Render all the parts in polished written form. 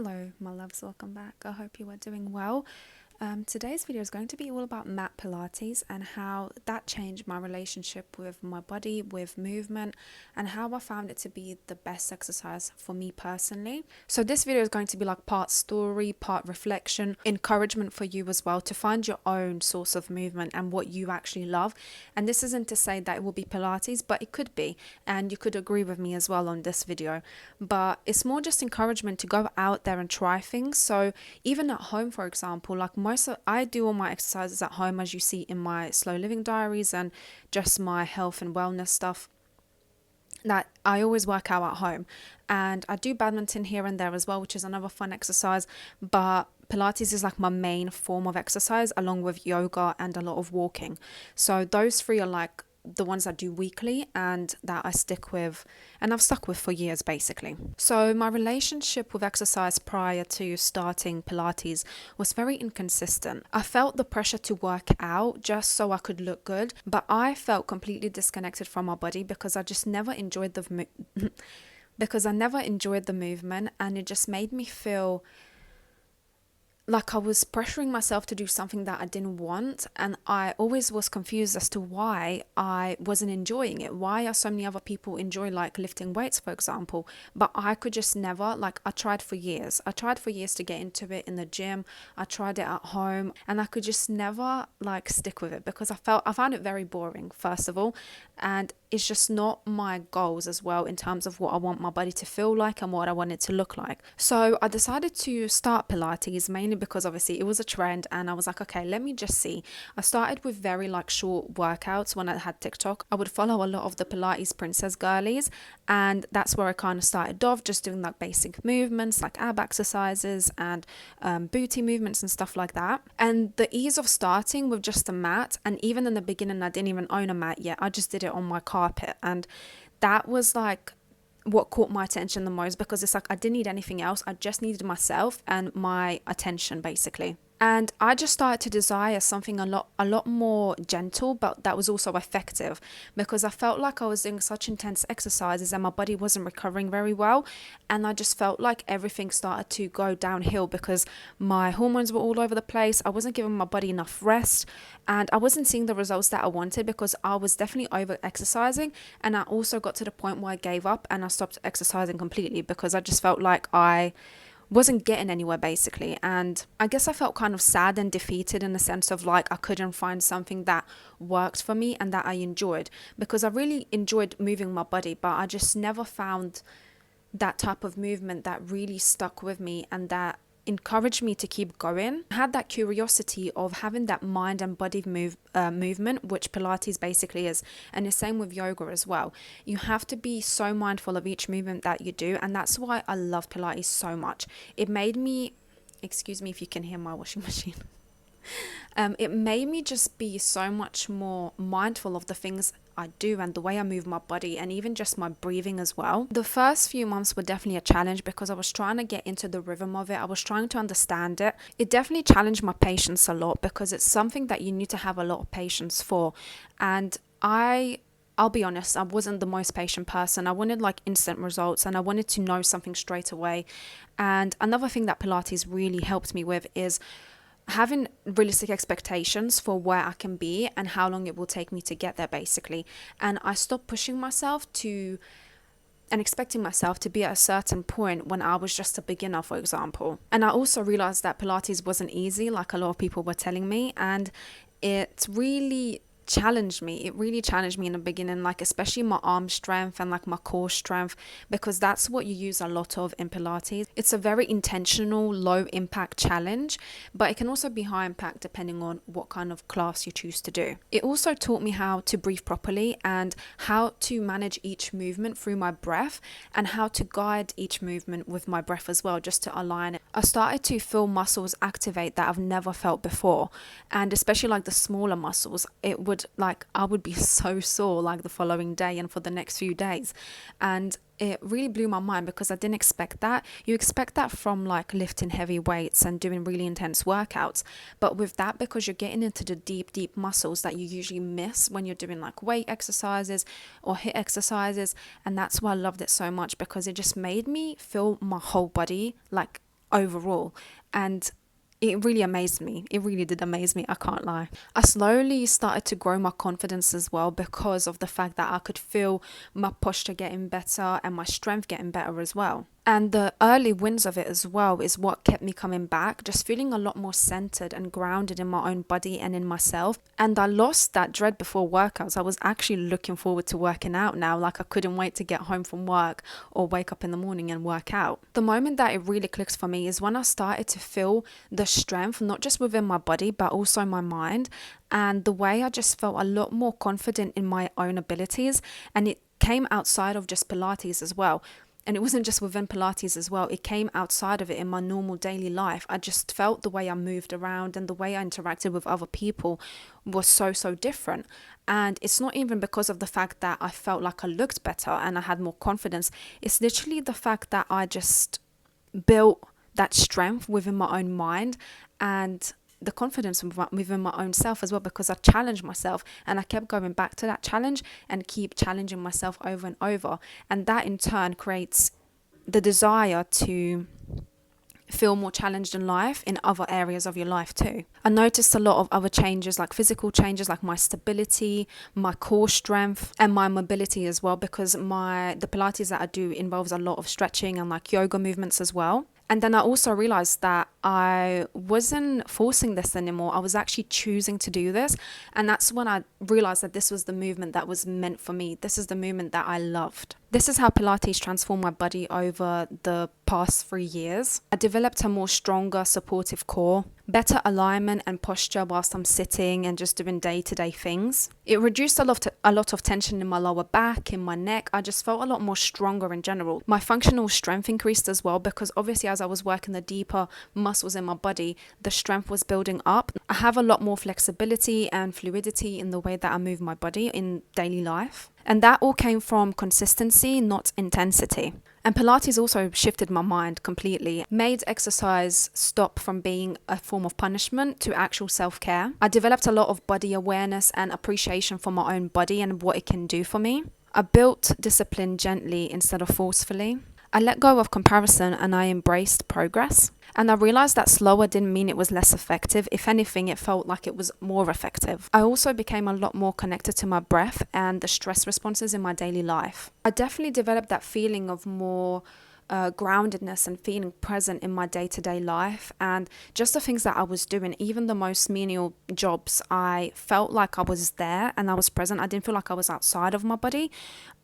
Hello, my loves, welcome back. I hope you are doing well. Today's video is going to be all about mat Pilates and how that changed my relationship with my body, with movement, and how I found it to be the best exercise for me personally. So this video is going to be like part story, part reflection, encouragement for you as well to find your own source of movement and what you actually love. And this isn't to say that it will be Pilates, but it could be, and you could agree with me as well on this video. But it's more just encouragement to go out there and try things. So even at home, for example, like I do all my exercises at home, as you see in my slow living diaries and just my health and wellness stuff, that I always work out at home. And I do badminton here and there as well, which is another fun exercise, but Pilates is like my main form of exercise, along with yoga and a lot of walking. So those three are like the ones I do weekly and that I stick with, and I've stuck with for years basically. So my relationship with exercise prior to starting Pilates was very inconsistent. I felt the pressure to work out just so I could look good, but I felt completely disconnected from my body because I just never enjoyed because I never enjoyed the movement, and it just made me feel like I was pressuring myself to do something that I didn't want, and I always was confused as to why I wasn't enjoying it. Why are so many other people enjoy like lifting weights, for example, but I could just never. Like, I tried for years to get into it in the gym. I tried it at home, and I could just never like stick with it because I found it very boring, first of all, and it's just not my goals as well in terms of what I want my body to feel like and what I want it to look like. So I decided to start Pilates mainly because obviously it was a trend, and I was like, okay, let me just see. I started with very like short workouts when I had TikTok. I would follow a lot of the Pilates princess girlies, and that's where I kind of started off, just doing like basic movements like ab exercises and booty movements and stuff like that. And the ease of starting with just a mat, and even in the beginning I didn't even own a mat yet, I just did it on my carpet, and that was like what caught my attention the most, because it's like I didn't need anything else. I just needed myself and my attention basically. And I just started to desire something a lot more gentle, but that was also effective, because I felt like I was doing such intense exercises and my body wasn't recovering very well. And I just felt like everything started to go downhill because my hormones were all over the place. I wasn't giving my body enough rest, and I wasn't seeing the results that I wanted because I was definitely over exercising. And I also got to the point where I gave up and I stopped exercising completely because I just felt like I wasn't getting anywhere basically. And I guess I felt kind of sad and defeated in the sense of like I couldn't find something that worked for me and that I enjoyed, because I really enjoyed moving my body, but I just never found that type of movement that really stuck with me and that encouraged me to keep going. I had that curiosity of having that mind and body movement, which Pilates basically is, and the same with yoga as well. You have to be so mindful of each movement that you do, and that's why I love Pilates so much. It made me, excuse me if you can hear my washing machine. It made me just be so much more mindful of the things I do and the way I move my body, and even just my breathing as well. The first few months were definitely a challenge because I was trying to get into the rhythm of it. I was trying to understand it. It definitely challenged my patience a lot because it's something that you need to have a lot of patience for. And I'll be honest, I wasn't the most patient person. I wanted like instant results and I wanted to know something straight away. And another thing that Pilates really helped me with is having realistic expectations for where I can be and how long it will take me to get there basically. And I stopped pushing myself to and expecting myself to be at a certain point when I was just a beginner, for example. And I also realized that Pilates wasn't easy, like a lot of people were telling me, and it really challenged me. It really challenged me in the beginning, like especially my arm strength and like my core strength, because that's what you use a lot of in Pilates. It's a very intentional, low impact challenge, but it can also be high impact depending on what kind of class you choose to do. It also taught me how to breathe properly and how to manage each movement through my breath and how to guide each movement with my breath as well, just to align it. I started to feel muscles activate that I've never felt before, and especially like the smaller muscles, I would be so sore like the following day and for the next few days. And it really blew my mind because I didn't expect that. You expect that from like lifting heavy weights and doing really intense workouts. But with that, because you're getting into the deep muscles that you usually miss when you're doing like weight exercises or HIIT exercises. And that's why I loved it so much, because it just made me feel my whole body like overall. And it really amazed me. It really did amaze me. I can't lie. I slowly started to grow my confidence as well because of the fact that I could feel my posture getting better and my strength getting better as well. And the early wins of it as well is what kept me coming back, just feeling a lot more centered and grounded in my own body and in myself. And I lost that dread before workouts. I was actually looking forward to working out now. Like I couldn't wait to get home from work or wake up in the morning and work out. The moment that it really clicks for me is when I started to feel the strength, not just within my body, but also my mind. And the way I just felt a lot more confident in my own abilities. And it came outside of just Pilates as well. And it wasn't just within Pilates as well. It came outside of it in my normal daily life. I just felt the way I moved around and the way I interacted with other people was so different. And it's not even because of the fact that I felt like I looked better and I had more confidence. It's literally the fact that I just built that strength within my own mind and the confidence within my own self as well, because I challenged myself and I kept going back to that challenge and keep challenging myself over and over. And that in turn creates the desire to feel more challenged in life in other areas of your life too. I noticed a lot of other changes, like physical changes, like my stability, my core strength, and my mobility as well, because the Pilates that I do involves a lot of stretching and like yoga movements as well. And then I also realized that I wasn't forcing this anymore. I was actually choosing to do this. And that's when I realized that this was the movement that was meant for me. This is the movement that I loved. This is how Pilates transformed my body over the past 3 years. I developed a more stronger, supportive core, better alignment and posture whilst I'm sitting and just doing day-to-day things. It reduced a lot of tension in my lower back, in my neck. I just felt a lot more stronger in general. My functional strength increased as well, because obviously as I was working the deeper muscles in my body, the strength was building up. I have a lot more flexibility and fluidity in the way that I move my body in daily life. And that all came from consistency, not intensity. And Pilates also shifted my mind completely, made exercise stop from being a form of punishment to actual self-care. I developed a lot of body awareness and appreciation for my own body and what it can do for me. I built discipline gently instead of forcefully. I let go of comparison and I embraced progress. And I realized that slower didn't mean it was less effective. If anything, it felt like it was more effective. I also became a lot more connected to my breath and the stress responses in my daily life. I definitely developed that feeling of more groundedness and feeling present in my day-to-day life, and just the things that I was doing, even the most menial jobs, I felt like I was there and I was present. I didn't feel like I was outside of my body.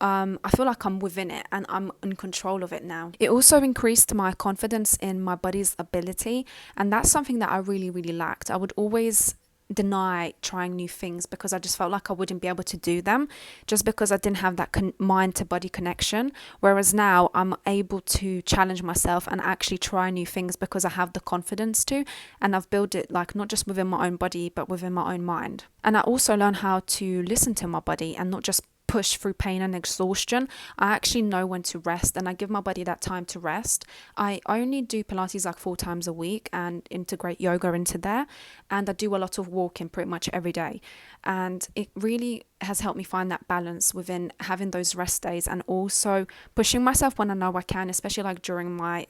I feel like I'm within it and I'm in control of it now. It also increased my confidence in my body's ability, and that's something that I really lacked. I would always deny trying new things because I just felt like I wouldn't be able to do them, just because I didn't have that mind to body connection. Whereas now I'm able to challenge myself and actually try new things because I have the confidence to, and I've built it like not just within my own body but within my own mind. And I also learned how to listen to my body and not just push through pain and exhaustion. I actually know when to rest and I give my body that time to rest. I only do Pilates like 4 times a week and integrate yoga into there, and I do a lot of walking pretty much every day, and it really has helped me find that balance within having those rest days and also pushing myself when I know I can, especially like during my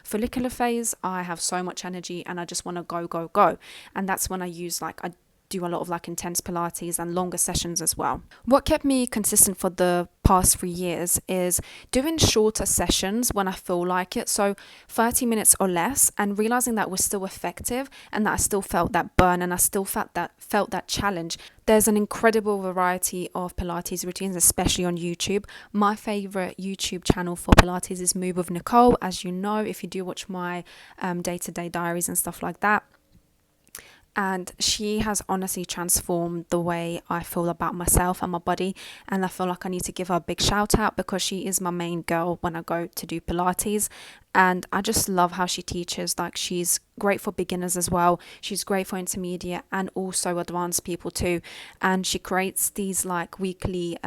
follicular phase. I have so much energy and I just want to go, and that's when I do a lot of like intense Pilates and longer sessions as well. What kept me consistent for the past 3 years is doing shorter sessions when I feel like it, so 30 minutes or less, and realizing that was still effective and that I still felt that burn and I still felt that challenge. There's an incredible variety of Pilates routines, especially on YouTube. My favorite YouTube channel for Pilates is Move with Nicole, as you know, if you do watch my day-to-day diaries and stuff like that. And she has honestly transformed the way I feel about myself and my body. And I feel like I need to give her a big shout out because she is my main girl when I go to do Pilates. And I just love how she teaches. Like, she's great for beginners as well. She's great for intermediate and also advanced people too. And she creates these like weekly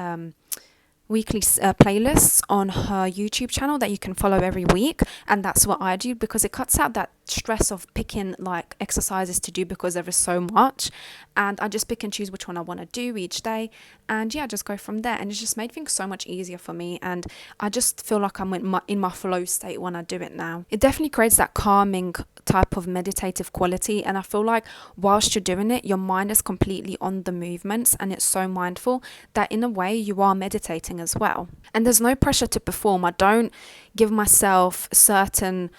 weekly playlists on her YouTube channel that you can follow every week, and that's what I do because it cuts out that stress of picking like exercises to do because there is so much, and I just pick and choose which one I want to do each day, and yeah, just go from there. And it's just made things so much easier for me, and I just feel like I'm in my flow state when I do it now. It definitely creates that calming type of meditative quality, and I feel like whilst you're doing it, your mind is completely on the movements, and it's so mindful that in a way you are meditating as well. And there's no pressure to perform. I don't give myself certain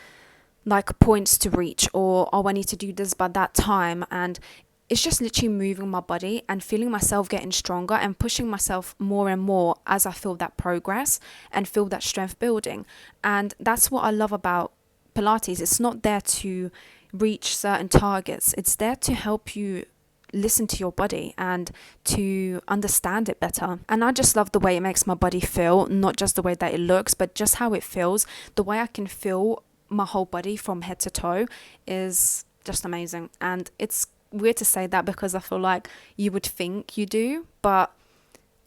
like points to reach, or oh, I need to do this by that time, and it's just literally moving my body and feeling myself getting stronger and pushing myself more and more as I feel that progress and feel that strength building. And that's what I love about Pilates. It's not there to reach certain targets, it's there to help you listen to your body and to understand it better. And I just love the way it makes my body feel, not just the way that it looks, but just how it feels. The way I can feel my whole body from head to toe is just amazing. And it's weird to say that because I feel like you would think you do, but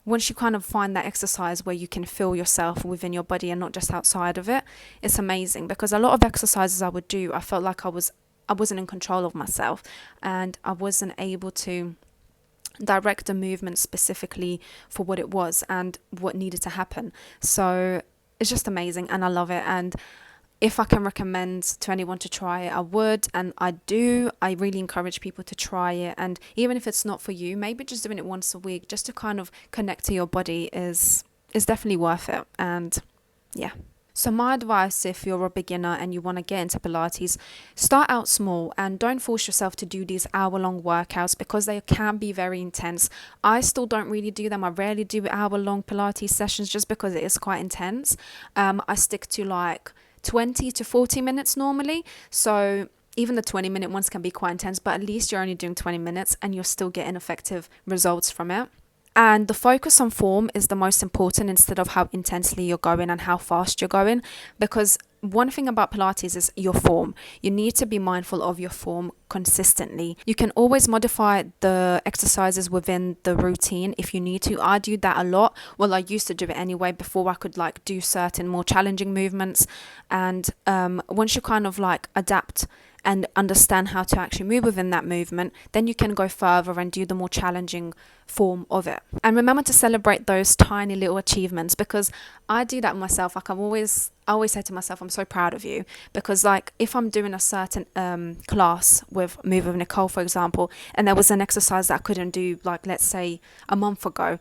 once you kind of find that exercise where you can feel yourself within your body and not just outside of it, it's amazing. Because a lot of exercises I would do, I felt like I wasn't in control of myself, and I wasn't able to direct the movement specifically for what it was and what needed to happen. So it's just amazing, and I love it. And if I can recommend to anyone to try it, I would, and I do. I really encourage people to try it, and even if it's not for you, maybe just doing it once a week just to kind of connect to your body is definitely worth it. And yeah. So my advice, if you're a beginner and you want to get into Pilates, start out small and don't force yourself to do these hour-long workouts because they can be very intense. I still don't really do them. I rarely do hour-long Pilates sessions just because it is quite intense. I stick to like 20 to 40 minutes normally. So even the 20-minute ones can be quite intense, but at least you're only doing 20 minutes and you're still getting effective results from it. And the focus on form is the most important instead of how intensely you're going and how fast you're going. Because one thing about Pilates is your form. You need to be mindful of your form consistently. You can always modify the exercises within the routine if you need to. I do that a lot. Well, I used to do it anyway before I could like do certain more challenging movements. And once you kind of like adapt and understand how to actually move within that movement, then you can go further and do the more challenging form of it. And remember to celebrate those tiny little achievements, because I do that myself. Like I always say to myself, I'm so proud of you, because like if I'm doing a certain class with Move with Nicole, for example, and there was an exercise that I couldn't do, like let's say a month ago,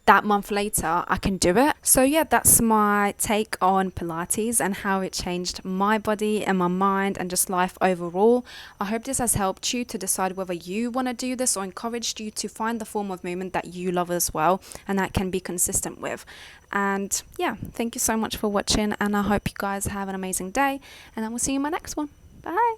that month later I can do it. So yeah, that's my take on Pilates and how it changed my body and my mind and just life overall. I hope this has helped you to decide whether you want to do this, or encouraged you to find the form of movement that you love as well and that can be consistent with. And yeah, thank you so much for watching, and I hope you guys have an amazing day, and I will see you in my next one. Bye.